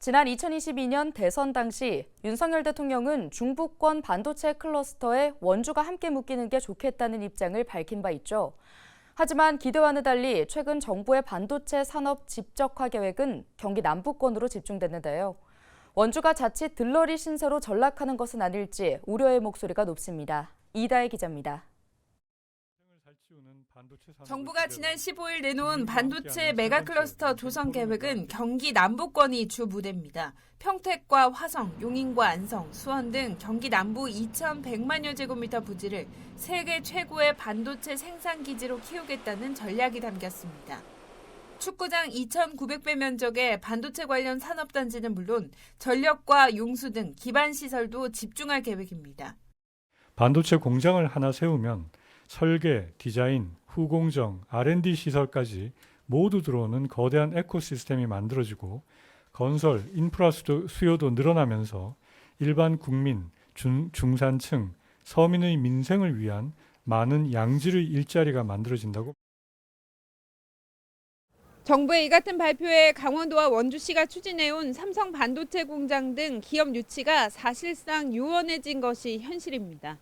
지난 2022년 대선 당시 윤석열 대통령은 중부권 반도체 클러스터에 원주가 함께 묶이는 게 좋겠다는 입장을 밝힌 바 있죠. 하지만 기대와는 달리 최근 정부의 반도체 산업 집적화 계획은 경기 남부권으로 집중됐는데요. 원주가 자칫 들러리 신세로 전락하는 것은 아닐지 우려의 목소리가 높습니다. 이다혜 기자입니다. 정부가 지난 15일 내놓은 반도체 메가클러스터 조성 계획은 경기 남부권이 주 무대입니다. 평택과 화성, 용인과 안성, 수원 등 경기 남부 2,100만여 제곱미터 부지를 세계 최고의 반도체 생산 기지로 키우겠다는 전략이 담겼습니다. 축구장 2,900배 면적의 반도체 관련 산업단지는 물론 전력과 용수 등 기반 시설도 집중할 계획입니다. 반도체 공장을 하나 세우면 설계, 디자인, 후공정, R&D 시설까지 모두 들어오는 거대한 에코시스템이 만들어지고 건설, 인프라 수요도 늘어나면서 일반 국민, 중산층, 서민의 민생을 위한 많은 양질의 일자리가 만들어진다고. 정부의 이 같은 발표에 강원도와 원주시가 추진해온 삼성 반도체 공장 등 기업 유치가 사실상 요원해진 것이 현실입니다.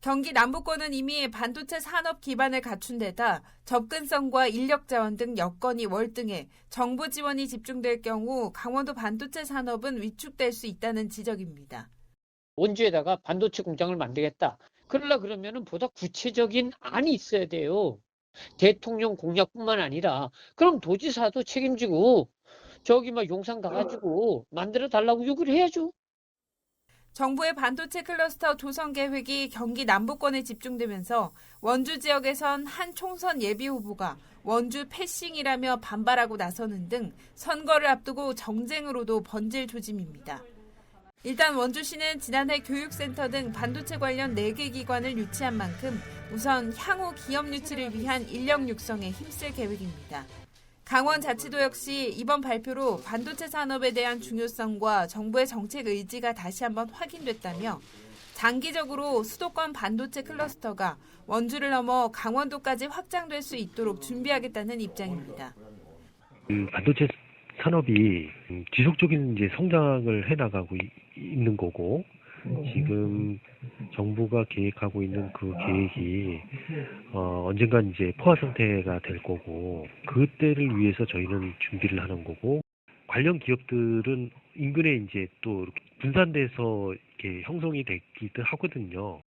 경기 남부권은 이미 반도체 산업 기반을 갖춘 데다 접근성과 인력 자원 등 여건이 월등해 정부 지원이 집중될 경우 강원도 반도체 산업은 위축될 수 있다는 지적입니다. 원주에다가 반도체 공장을 만들겠다. 그러면은 보다 구체적인 안이 있어야 돼요. 대통령 공약뿐만 아니라 그럼 도지사도 책임지고 저기 막 용산 가가지고 만들어 달라고 요구를 해야죠. 정부의 반도체 클러스터 조성 계획이 경기 남부권에 집중되면서 원주 지역에선 한 총선 예비 후보가 원주 패싱이라며 반발하고 나서는 등 선거를 앞두고 정쟁으로도 번질 조짐입니다. 일단 원주시는 지난해 교육센터 등 반도체 관련 4개 기관을 유치한 만큼 우선 향후 기업 유치를 위한 인력 육성에 힘쓸 계획입니다. 강원자치도 역시 이번 발표로 반도체 산업에 대한 중요성과 정부의 정책 의지가 다시 한번 확인됐다며 장기적으로 수도권 반도체 클러스터가 원주를 넘어 강원도까지 확장될 수 있도록 준비하겠다는 입장입니다. 반도체 산업이 지속적인 성장을 해나가고 있는 거고 지금 정부가 계획하고 있는 그 계획이 언젠간 포화 상태가 될 거고 그때를 위해서 저희는 준비를 하는 거고 관련 기업들은 인근에 또 이렇게 분산돼서 이렇게 형성이 되기도 하거든요.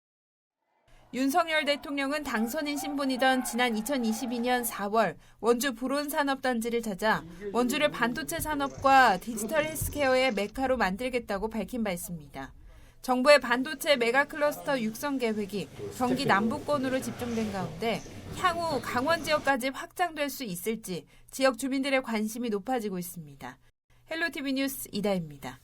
윤석열 대통령은 당선인 신분이던 지난 2022년 4월 원주 불온산업단지를 찾아 원주를 반도체 산업과 디지털 헬스케어의 메카로 만들겠다고 밝힌 바 있습니다. 정부의 반도체 메가클러스터 육성 계획이 경기 남부권으로 집중된 가운데 향후 강원 지역까지 확장될 수 있을지 지역 주민들의 관심이 높아지고 있습니다. 헬로티비 뉴스 이다혜입니다.